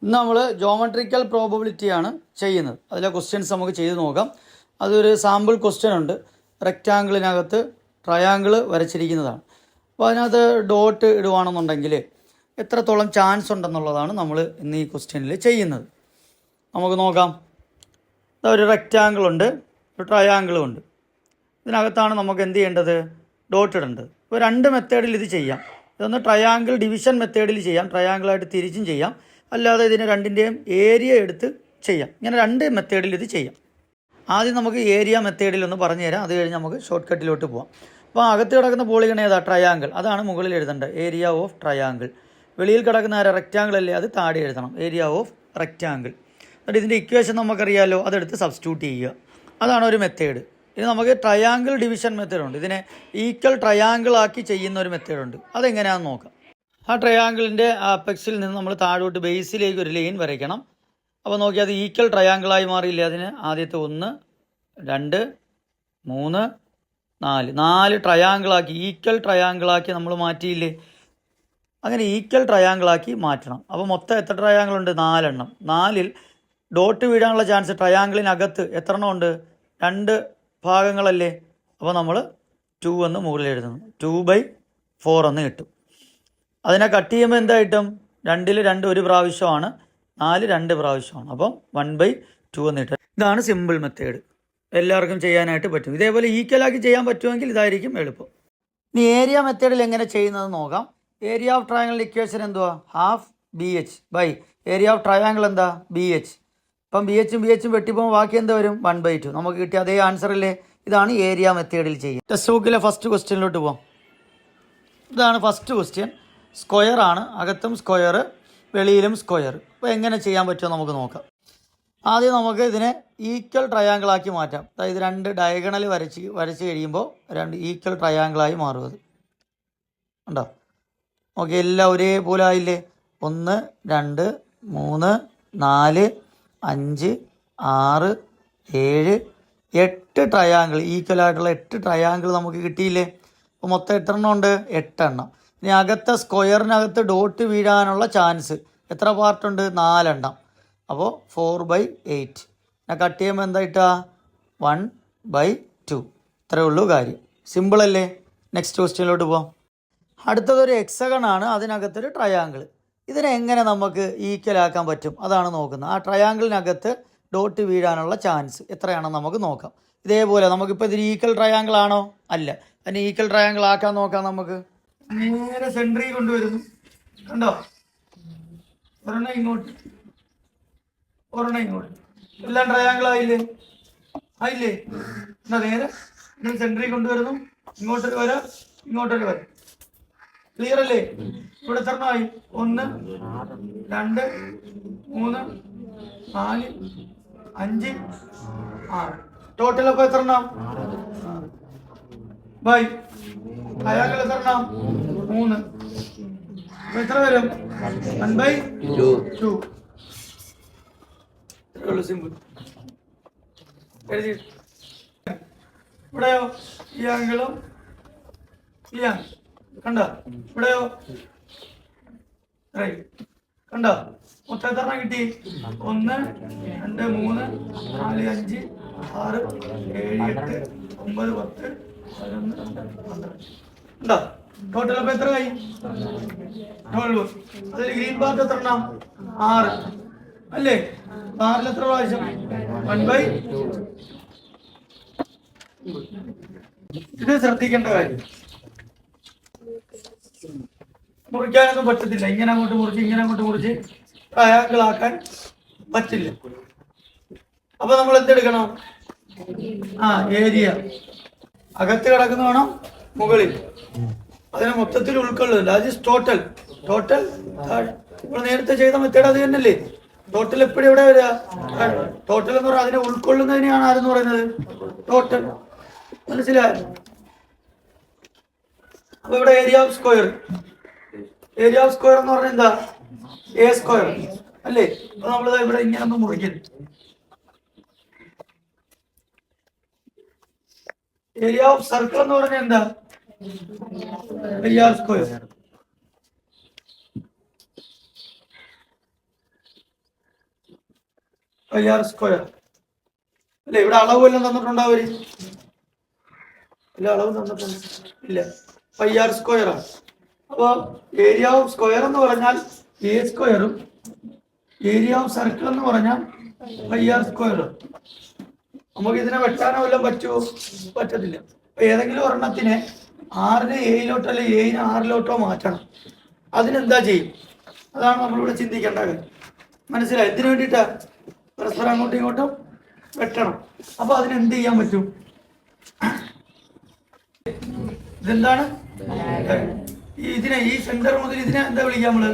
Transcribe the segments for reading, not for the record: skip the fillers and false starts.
ഇന്ന് നമ്മൾ ജോമെട്രിക്കൽ പ്രോബബിലിറ്റിയാണ് ചെയ്യുന്നത്. അതിലെ ക്വസ്റ്റ്യൻസ് നമുക്ക് ചെയ്ത് നോക്കാം. അതൊരു സാമ്പിൾ ക്വസ്റ്റ്യൻ ഉണ്ട്. റെക്റ്റാങ്കിളിനകത്ത് ട്രയാങ്കിൾ വരച്ചിരിക്കുന്നതാണ്. അപ്പോൾ അതിനകത്ത് ഡോട്ട് ഇടുവാണെന്നുണ്ടെങ്കിൽ എത്രത്തോളം ചാൻസ് ഉണ്ടെന്നുള്ളതാണ് നമ്മൾ ഇന്ന് ഈ ക്വസ്റ്റ്യനിൽ ചെയ്യുന്നത്. നമുക്ക് നോക്കാം. ഒരു റെക്റ്റാങ്കിൾ ഉണ്ട്, ഒരു ട്രയാങ്കിളും ഉണ്ട്. ഇതിനകത്താണ് നമുക്ക് എന്ത് ചെയ്യേണ്ടത്? ഡോട്ട് ഇടേണ്ടത്. ഇപ്പോൾ രണ്ട് മെത്തേഡിൽ ഇത് ചെയ്യാം. ഇതൊന്ന് ട്രയാങ്കിൾ ഡിവിഷൻ മെത്തേഡിൽ ചെയ്യാം, ട്രയാങ്കിളായിട്ട് തിരിച്ചും ചെയ്യാം, അല്ലാതെ ഇതിന് രണ്ടിൻ്റെയും ഏരിയ എടുത്ത് ചെയ്യാം. ഇങ്ങനെ രണ്ട് മെത്തേഡിൽ ഇത് ചെയ്യാം. ആദ്യം നമുക്ക് ഏരിയ മെത്തേഡിലൊന്ന് പറഞ്ഞു തരാം, അത് കഴിഞ്ഞ് നമുക്ക് ഷോർട്ട് കട്ടിലോട്ട് പോകാം. അപ്പോൾ അകത്ത് കിടക്കുന്ന പോളിഗൺ ഏതാ? ട്രയാങ്കിൾ. അതാണ് മുകളിൽ എഴുതേണ്ടത്, ഏരിയ ഓഫ് ട്രയാങ്കിൾ. വെളിയിൽ കിടക്കുന്ന ആരാ? റെക്റ്റാങ്കിൾ അല്ലേ, അത് താഴെ എഴുതണം, ഏരിയ ഓഫ് റെക്റ്റാങ്കിൾ. എന്നിട്ട് ഇതിൻ്റെ ഇക്വേഷൻ നമുക്കറിയാമല്ലോ, അതെടുത്ത് സബ്സ്റ്റിറ്റ്യൂട്ട് ചെയ്യുക. അതാണ് ഒരു മെത്തേഡ്. ഇനി നമുക്ക് ട്രയാങ്കിൾ ഡിവിഷൻ മെത്തേഡുണ്ട്. ഇതിനെ ഈക്വൽ ട്രയാങ്കിൾ ആക്കി ചെയ്യുന്ന ഒരു മെത്തേഡുണ്ട്. അതെങ്ങനെയാണെന്ന് നോക്കാം. ആ ട്രയാങ്കിളിൻ്റെ അപ്പെക്സിൽ നിന്ന് നമ്മൾ താഴോട്ട് ബേസിലേക്ക് ഒരു ലൈൻ വരയ്ക്കണം. അപ്പോൾ നോക്കി, അത് ഈക്വൽ ട്രയാങ്കിളായി മാറിയില്ലേ? അതിന് ആദ്യത്തെ 1, 2, 3, 4 ട്രയാങ്കിളാക്കി, ഈക്വൽ ട്രയാങ്കിളാക്കി നമ്മൾ മാറ്റിയില്ലേ? അങ്ങനെ ഈക്വൽ ട്രയാങ്കിളാക്കി മാറ്റണം. അപ്പോൾ മൊത്തം എത്ര ട്രയാങ്കിൾ ഉണ്ട്? 4 എണ്ണം. 4-ൽ ഡോട്ട് വീഴാനുള്ള ചാൻസ് ട്രയാങ്കിളിനകത്ത് എത്ര എണ്ണം ഉണ്ട്? 2 ഭാഗങ്ങളല്ലേ. അപ്പോൾ നമ്മൾ 2 എന്ന് മുകളിൽ എഴുതുന്നു. 2/4 എന്ന് കിട്ടും. അതിനെ കട്ട് ചെയ്യുമ്പോൾ എന്താ കിട്ടും? 2-ൽ 2 ഒരു പ്രാവശ്യമാണ്, 4 2 പ്രാവശ്യമാണ്. അപ്പം 1/2 എന്ന് കിട്ടും. ഇതാണ് സിമ്പിൾ മെത്തേഡ്. എല്ലാവർക്കും ചെയ്യാനായിട്ട് പറ്റും. ഇതേപോലെ ഈക്വലാക്കി ചെയ്യാൻ പറ്റുമെങ്കിൽ ഇതായിരിക്കും എളുപ്പം. ഇനി ഏരിയ മെത്തേഡിൽ എങ്ങനെ ചെയ്യുന്നത് നോക്കാം. ഏരിയ ഓഫ് ട്രയാങ്കിളിൻ്റെ ഇക്വേഷൻ എന്തുവാ? Half BH by area of triangle എന്താ? BH. ഇപ്പം BH-ഉം BH-ഉം വെട്ടിപ്പോൾ ബാക്കി എന്താ വരും? 1/2. നമുക്ക് കിട്ടിയ അതേ ആൻസർ അല്ലേ? ഇതാണ് ഏരിയ മെത്തേഡിൽ ചെയ്യുക. ടെക്സ്റ്റ് ബുക്കിലെ ഫസ്റ്റ് ക്വസ്റ്റ്യനിലോട്ട് പോകാം. ഇതാണ് ഫസ്റ്റ് ക്വസ്റ്റ്യൻ. സ്ക്വയർ ആണ്, അകത്തും സ്ക്വയർ, വെളിയിലും സ്ക്വയർ. അപ്പോൾ എങ്ങനെ ചെയ്യാൻ പറ്റുമോ നമുക്ക് നോക്കാം. ആദ്യം നമുക്ക് ഇതിനെ ഈക്വൽ ട്രയാങ്കിളാക്കി മാറ്റാം. അതായത് 2 ഡയഗണൽ വരച്ച് കഴിയുമ്പോൾ 2 ഈക്വൽ ട്രയാങ്കിളായി മാറും. അത് ഉണ്ടോ? ഓക്കെ, എല്ലാം ഒരേപോലെ ആയില്ലേ? 1, 2, 3, 4, 5, 6, 7, 8 ട്രയാങ്കിൾ, ഈക്വലായിട്ടുള്ള 8 ട്രയാങ്കിൾ നമുക്ക് കിട്ടിയില്ലേ? അപ്പോൾ മൊത്തം എത്ര എണ്ണം ഉണ്ട്? 8 എണ്ണം. ഇനി അകത്തെ സ്ക്വയറിനകത്ത് ഡോട്ട് വീഴാനുള്ള ചാൻസ് എത്ര പാർട്ടുണ്ട്? 4 എണ്ണം. അപ്പോൾ 4/8. ഞാൻ കട്ട് ചെയ്യുമ്പോൾ എന്താ കിട്ടുക? 1/2. ഇത്രയേ ഉള്ളൂ കാര്യം. സിമ്പിളല്ലേ? നെക്സ്റ്റ് ക്വസ്റ്റ്യനിലോട്ട് പോവാം. അടുത്തതൊരു ഹെക്സഗൺ ആണ്, അതിനകത്തൊരു ട്രയാങ്കിൾ. ഇതിനെ എങ്ങനെ നമുക്ക് ഈക്വലാക്കാൻ പറ്റും അതാണ് നോക്കുന്നത്. ആ ട്രയാങ്കിളിനകത്ത് ഡോട്ട് വീഴാനുള്ള ചാൻസ് എത്രയാണെന്ന് നമുക്ക് നോക്കാം. ഇതേപോലെ നമുക്കിപ്പോൾ ഇതിന് ഈക്വൽ ട്രയാങ്കിൾ ആണോ? അല്ല. അതിന് ഈക്വൽ ട്രയാങ്കിൾ ആക്കാൻ നോക്കാം. നമുക്ക് നേരെ സെൻട്രി കൊണ്ടുവരുന്നു. കണ്ടോ? ഒരെണ്ണം ഇങ്ങോട്ട്, ഒരെണ്ണം ഇങ്ങോട്ട്, എല്ലാം ട്രയാങ്കിൾ ആയില്ലേ? ആയില്ലേ? എന്താ നേരെ സെൻട്രി കൊണ്ടുവരുന്നു. ഇങ്ങോട്ടൊരു വര, ഇങ്ങോട്ടൊരു വര. ക്ലിയർ അല്ലേ? ഇവിടെ എത്ര ആയി? 1, 2, 3, 4, 5, 6. ടോട്ടൽ അപ്പോൾ എത്ര എണ്ണം? ബൈ ട്രയാങ്കിൾ എത്ര എണ്ണം? 3. അപ്പൊ എത്ര വരും? 1/2. സിമ്പിൾ. ഇവിടെയോ ഈ ആംഗിളും ഈ ആംഗിൾ കണ്ടോ? ഇവിടെയോ കണ്ടോ? മൊത്തം എത്ര എണ്ണം കിട്ടി? 1, 2, 3, 4, 5, 6, 7, 8, 9, 10, 11, 12 ഉണ്ടോ? ടോട്ടൽ അപ്പൊ എത്ര ആയി? 12. അതിൽ ഗ്രീൻ പാർട്ട് എത്ര എണ്ണം? 6 അല്ലേ? 6-ൽ എത്ര പ്രാവശ്യം? 1/2. ഇത് ശ്രദ്ധിക്കേണ്ട കാര്യം. മുറിക്കാനൊന്നും പറ്റത്തില്ല. ഇങ്ങനെ അങ്ങോട്ട് മുറിച്ച് ഇങ്ങനെ അങ്ങോട്ട് മുറിച്ച് ട്രയാങ്കിളാക്കാൻ പറ്റില്ല. അപ്പൊ നമ്മൾ എന്തെടുക്കണം? ഏരിയ അകത്ത് കിടക്കുന്ന വേണം, മുകളിൽ. അതിനെ മൊത്തത്തിൽ ഉൾക്കൊള്ളുന്നില്ല. അത് ടോട്ടൽ. ടോട്ടൽ നമ്മൾ നേരത്തെ ചെയ്ത മെത്തേഡ് അത് തന്നെയല്ലേ? ടോട്ടൽ എപ്പോഴും എവിടെ വരിക? ടോട്ടൽ എന്ന് പറഞ്ഞാൽ അതിനെ ഉൾക്കൊള്ളുന്നതിനെയാണ് ആരെന്ന് പറയുന്നത്? ടോട്ടൽ. മനസ്സിലായോ? അപ്പൊ ഇവിടെ area of square, area of square എന്ന് പറഞ്ഞാൽ എന്താ? A സ്ക്വയർ അല്ലേ? അപ്പൊ നമ്മൾ ഇവിടെ ഇങ്ങനെ ഒന്ന് മുറിക്കുന്നു. ഏരിയ ഓഫ് സർക്കിൾ എന്ന് പറഞ്ഞാൽ എന്താ? Area square. Pi r square അല്ലെ. ഇവിടെ അളവ് വല്ലതും തന്നിട്ടുണ്ടോ അവര്? ഇല്ല, അളവ് തന്നിട്ടുണ്ട് ഇല്ല. പൈ ആർ സ്ക്വയർ ആണ്. അപ്പോൾ ഏരിയ ഓഫ് സ്ക്വയർ എന്ന് പറഞ്ഞാൽ എ സ്ക്വയറും ഏരിയ ഓഫ് സർക്കിൾ എന്ന് പറഞ്ഞാൽ പൈ ആർ സ്ക്വയറും. നമുക്ക് ഇതിനെ വെട്ടാനോ വല്ലതും പറ്റുമോ? പറ്റത്തില്ല. അപ്പൊ ഏതെങ്കിലും ഒരെണ്ണത്തിനെ ആറിന് എയിലോട്ടോ അല്ലെങ്കിൽ എയിന് ആറിലോട്ടോ മാറ്റണം. അതിനെന്താ ചെയ്യും? അതാണ് നമ്മളിവിടെ ചിന്തിക്കേണ്ട കാര്യം. മനസ്സിലായി? എന്തിനു വേണ്ടിയിട്ടാ? പരസ്പരം അങ്ങോട്ടും ഇങ്ങോട്ടും വെട്ടണം. അപ്പൊ അതിനെന്ത് ചെയ്യാൻ പറ്റും? ഇതെന്താണ്? ഇതിനെ ഈ സെന്റർ മുതൽ ഇതിനെ എന്താ വിളിക്കുക നമ്മള്?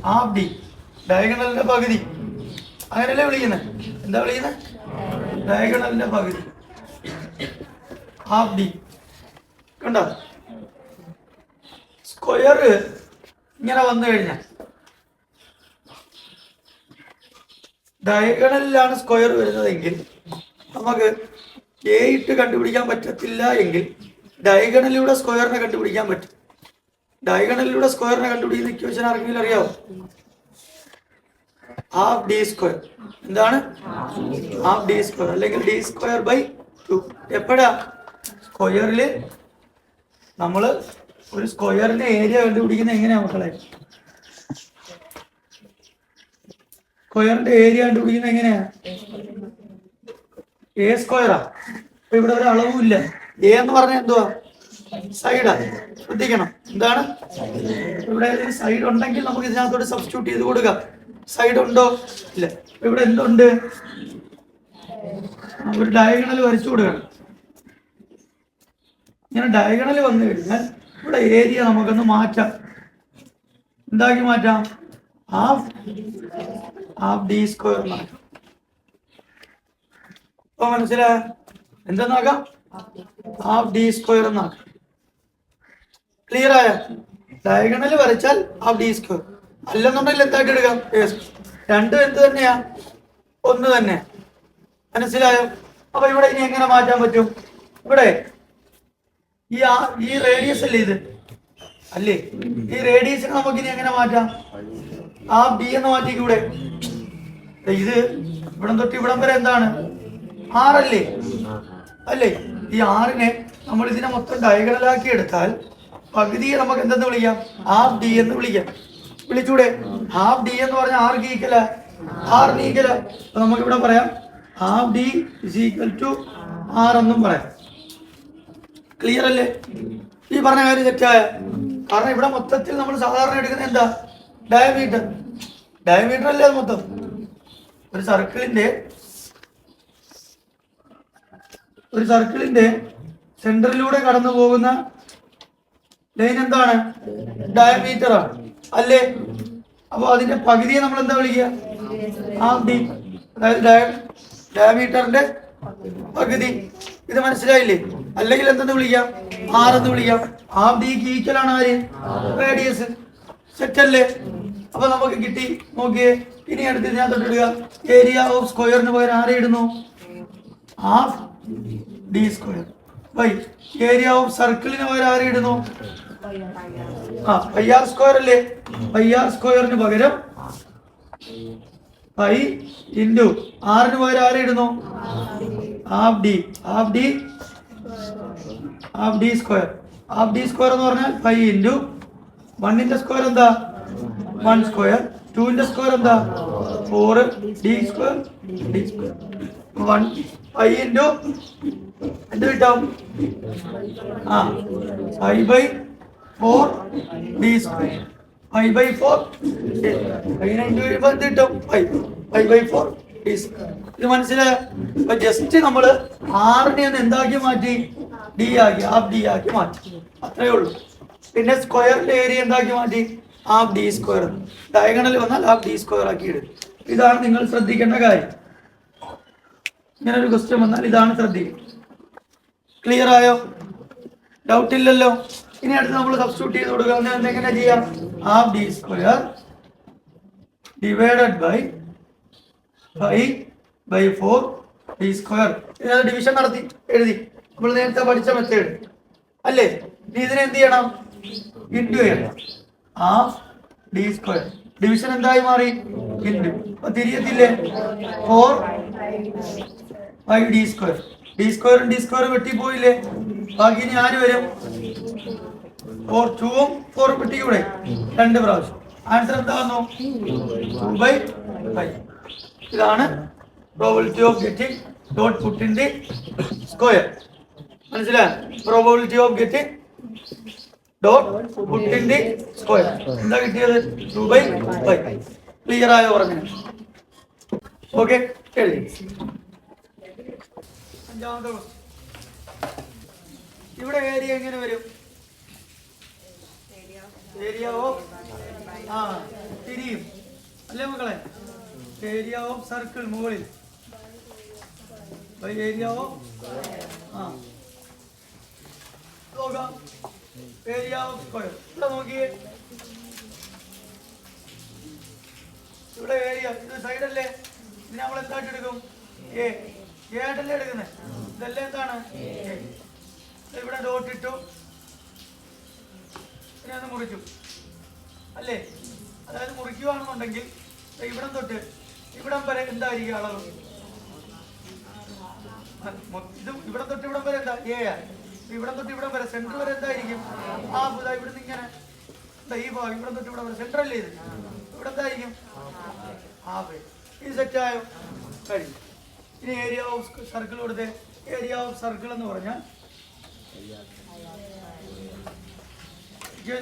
ഹാഫ് ഡി, ഡയഗണലിന്റെ പകുതി. അങ്ങനെയല്ലേ വിളിക്കുന്നത്? എന്താ വിളിക്കുന്നത്? ഡയഗണലിന്റെ പകുതി, ഹാഫ് ഡി. കണ്ടോ? സ്ക്വയർ ഇങ്ങനെ വന്നു കഴിഞ്ഞാൽ ഡയഗണലിലാണ് സ്ക്വയർ വരുന്നതെങ്കിൽ നമുക്ക് എ ഇട്ട് കണ്ടുപിടിക്കാൻ പറ്റത്തില്ല എങ്കിൽ ഡയഗണലിലൂടെ സ്ക്വയറിനെ കണ്ടുപിടിക്കാൻ പറ്റും. ഡയഗണലിലൂടെ സ്ക്വയറിനെ കണ്ടുപിടിക്കുന്ന ഇക്വേഷൻ ആർക്കെങ്കിലും അറിയാവോ? Half d square. എന്താണ്? ഹാഫ് ഡി സ്ക്വയർ അല്ലെങ്കിൽ ഡി സ്ക്വയർ ബൈ 2. എപ്പോഴാ? സ്ക്വയറില് നമ്മള് ഒരു സ്ക്വയറിന്റെ ഏരിയ കണ്ടുപിടിക്കുന്നത് എങ്ങനെയാ മക്കളെ? സ്ക്വയറിന്റെ ഏരിയ കണ്ടുപിടിക്കുന്നത് എങ്ങനെയാ? എ സ്ക്വയറാ. അപ്പൊ ഇവിടെ ഒരു അളവും ഇല്ല. എ എന്ന് പറഞ്ഞാൽ എന്തുവാ? സൈഡാ. ശ്രദ്ധിക്കണം. എന്താണ്? ഇവിടെ സൈഡ് ഉണ്ടെങ്കിൽ നമുക്ക് ഇതിനകത്തോട് സബ്സ്റ്റിറ്റ്യൂട്ട് ചെയ്ത് കൊടുക്കാം. സൈഡ് ഉണ്ടോ? ഇല്ല. ഇവിടെ എന്തുണ്ട്? ഒരു ഡയഗണൽ വരച്ചു കൊടുക്കണം. ഇങ്ങനെ ഡയഗണൽ വന്നു കഴിഞ്ഞാൽ ഇവിടെ ഏരിയ നമുക്കൊന്ന് മാറ്റാം. എന്താക്കി മാറ്റാം? ഹാഫ് ഡി സ്ക്വയർ മാറ്റാം. അപ്പൊ മനസ്സിലായ? എന്തെന്നാക്കാം? ഹാഫ് ഡി സ്ക്വയർ എന്നാക്കാം. ക്ലിയർ ആയ? ഡയഗണൽ വരച്ചാൽ ഹാഫ് ഡി സ്ക്വയർ. അല്ലെന്നുണ്ടെങ്കിൽ എന്തായിട്ട് എടുക്കാം? രണ്ടും എന്ത് തന്നെയാ? ഒന്ന് തന്നെ. മനസ്സിലായോ? അപ്പൊ ഇവിടെ ഇനി എങ്ങനെ മാറ്റാൻ പറ്റും? ഇവിടെ ഈ റേഡിയസ് അല്ലേ ഇത്? അല്ലേ? ഈ റേഡിയസിനെ നമുക്ക് ഇനി എങ്ങനെ മാറ്റാം? ഹാഫ് ഡി എന്ന് മാറ്റിക്കൂടെ? ഇത് ഇവിടം തൊട്ട് ഇവിടം വരെ എന്താണ്? 6 അല്ലേ? അല്ലേ? ഈ 6നെ നമ്മൾ ഇതിനെ മൊത്തം ഡയഗണലാക്കി എടുത്താൽ പകുതിയെ നമുക്ക് എന്തെന്ന് വിളിക്കാം? ഹാഫ് ഡി എന്ന് വിളിക്കാം. വിളിച്ചൂടെ? ഹാഫ് ഡി എന്ന് പറഞ്ഞാൽ 6 ഈക്വല 6 ഈക്വല. അപ്പൊ നമുക്ക് ഇവിടെ പറയാം half d is equal to 6 എന്നും പറയാം. ക്ലിയർ അല്ലേ? ഈ പറഞ്ഞ കാര്യം തെറ്റായ? കാരണം ഇവിടെ മൊത്തത്തിൽ നമ്മൾ സാധാരണ എടുക്കുന്നത് എന്താ? ഡയമീറ്റർ. ഡയമീറ്റർ അല്ലേ അത് മൊത്തം? ഒരു സർക്കിളിന്റെ സെന്ററിലൂടെ കടന്നു പോകുന്ന ലൈൻ എന്താണ്? ഡയമീറ്റർ ആണ് അല്ലേ? അപ്പൊ അതിന്റെ പകുതിയെ നമ്മൾ എന്താ വിളിക്കുക? Half D. അതായത് ഡയമീറ്ററിന്റെ പകുതി. ഇത് മനസ്സിലായില്ലേ? അല്ലെങ്കിൽ എന്തെന്ന് വിളിക്കാം? 6 എന്ന് വിളിക്കാം. ഹാഫ് ഡിക്ക് ഈക്വൽ ആണ് ആര്? റേഡിയസ്. സെറ്റ് അല്ലേ? അപ്പൊ നമുക്ക് കിട്ടി. നോക്കിയേ, ഇനി അടുത്ത് ഞാൻ തൊട്ടിടുക. ഏരിയ ഓഫ് സ്ക്വയറിന് പകരം ആരെ ഇടുന്നു? Half d square by area of സർക്കിളിന് പകരം ആരെ ഇടുന്നു? പൈ ആർ സ്ക്വയർ അല്ലേ? പൈ ആർ സ്ക്വയറിന് പകരം പൈ ഇൻറ്റു ആറിന് പകരം ആരെ ഇടുന്നു? Half d. Half d square. Half d square എന്ന് പറഞ്ഞാൽ പൈ ഇൻറ്റു 1ന്റെ സ്ക്വയർ എന്താ? 1 സ്ക്വയർ. 2ന്റെ സ്ക്വയർ എന്താ? 4 ഡി സ്ക്വയർ. 1 പൈ ഇൻറ്റു എന്ത് കിട്ടും? Pi by 4 d square. Pi by 4 എന്ത് കിട്ടും? Pi by 4 d square. ഇത് മനസ്സിലായോ? അപ്പൊ ജസ്റ്റ് നമ്മള് 6നെ ഒന്ന് എന്താക്കി മാറ്റി? ഡി ആക്കി, ഹാഫ് ഡി ആക്കി മാറ്റി. അത്രേ ഉള്ളൂ. പിന്നെ സ്ക്വയറിന്റെ ഏരിയ എന്താക്കി മാറ്റി? Half d square. ഡയഗണൽ വന്നാൽ ഹാഫ് ഡി സ്ക്വയർ ആക്കി ഇടും. ഇതാണ് നിങ്ങൾ ശ്രദ്ധിക്കേണ്ട കാര്യം. ഇങ്ങനെ ഒരു ക്വസ്റ്റ്യൻ വന്നാൽ ഇതാണ് ശ്രദ്ധിക്കുക. ക്ലിയർ ആയോ? ഡൗട്ട് ഇല്ലല്ലോ? ഇനി അടുത്ത് നമ്മൾ സബ്സ്റ്റിറ്റ്യൂട്ട് ചെയ്ത് കൊടുക്കുക. എങ്ങനെ ചെയ്യാം? Half d square divided by 5/4 d square. ഇതിനകത്ത് ഡിവിഷൻ നടത്തി എഴുതി. നമ്മൾ നേരത്തെ പഠിച്ച മെത്തേഡ് അല്ലേ? ഇനി ഇതിനെ എന്ത് ചെയ്യണം? ഇൻറ്റു ചെയ്യണം. Half d square. ഡിവിഷൻ എന്തായി മാറി? ഇൻറ്റു അപ്പൊ തിരിയത്തില്ലേ 4 ഡി സ്ക്വയർ വെട്ടിപ്പോയില്ലേ ബാക്കി ഇനി ആര് വരും 4 വെട്ടിക്കൂടെ 2 പ്രാവശ്യം ആൻസർ എന്താ വന്നു 2/5 ഇതാണ് probability of getting dot put in the square മനസ്സിലായോ probability of getting dot put in the square എന്താ കിട്ടിയത് 2/5 ക്ലിയർ ആയോ പറഞ്ഞു ഓക്കെ എഴുതി അഞ്ചാമത്തെ ക്വസ്റ്റ്യൻ ഇവിടെ ഏരിയ എങ്ങനെ വരും ഏരിയ ഓഫ് തിരിയും അല്ലേ മക്കളെ ഏരിയ ഓഫ് സർക്കിൾ മുകളിൽ ഏരിയ ഓഫ് നോക്കാം ഏരിയ ഓഫ് സ്ക്വയർ ഇവിടെ നോക്കിയേ ഇവിടെ ഏരിയ ഇത് സൈഡല്ലേ ഇത് നമ്മൾ എന്തായിട്ട് എടുക്കും എ ആയിട്ടല്ലേ എടുക്കുന്നത് ഇതെല്ലാം എന്താണ് ഇവിടെ ഡോട്ട് ഇട്ടു പിന്നെ അത് മുറിച്ചു അല്ലേ അതായത് മുറിക്കുകയാണെന്നുണ്ടെങ്കിൽ ഇവിടം തൊട്ട് ഇവിടം വരെ എന്തായിരിക്കും അളവ് ഇത് ഇവിടം തൊട്ട് ഇവിടം വരെ എന്താ എ ഇവിടം തൊട്ട് ഇവിടം വരെ സെന്റർ വരെ എന്തായിരിക്കും ഇവിടുന്ന് ഇങ്ങനെ ഈ ഭാഗം ഇവിടം തൊട്ട് ഇവിടം വരെ സെന്റർ അല്ലേ ഇത് ഇവിടെ എന്തായിരിക്കും ഈ സെറ്റായോ കഴിയും ഇനി ഏരിയ ഓഫ് സർക്കിൾ കൊടുത്തേ ഏരിയ ഓഫ് സർക്കിൾ എന്ന് പറഞ്ഞാൽ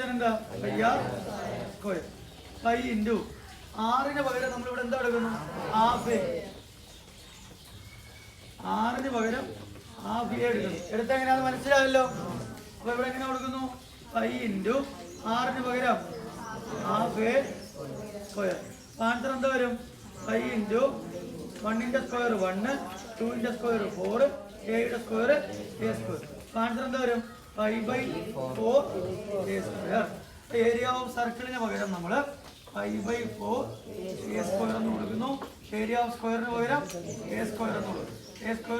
എന്താ സ്ക്വയർ 5 ഇൻറ്റു 6 പകരം നമ്മളിവിടെ എന്താ എടുക്കുന്നു ഹാഫ് എ 6 പകരം ഹാഫ് എ എടുക്കുന്നു എടുത്ത എങ്ങനെയാണെന്ന് മനസ്സിലായല്ലോ അപ്പൊ ഇവിടെ എങ്ങനെ കൊടുക്കുന്നു 5 ഇൻറ്റു 6 പകരം ഹാഫ് എ സ്ക്വയർ ആൻസർ എന്താ വരും 5 ഇൻറ്റു 1 സ്ക്വയർ 1 2 സ്ക്വയർ 4 എയുടെ സ്ക്വയർ എ സ്ക്വയർ ആൻസർ എന്താ വരും 5/4 എ സ്ക്വയർ ഏരിയ ഓഫ് സർക്കിളിന് പകരം നമ്മൾ 5/4 എ സ്ക്വയർ എന്ന് കൊടുക്കുന്നു ഏരിയ ഓഫ് സ്ക്വയറിന് പകരം എ സ്ക്വയർ എന്ന് കൊടുക്കും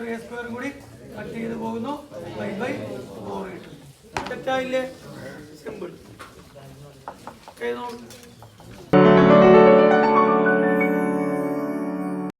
എ സ്ക്വയർ കൂടി കട്ട് ചെയ്ത് പോകുന്നു 5/4 കിട്ടും തെറ്റായില്ലേ സിമ്പിൾ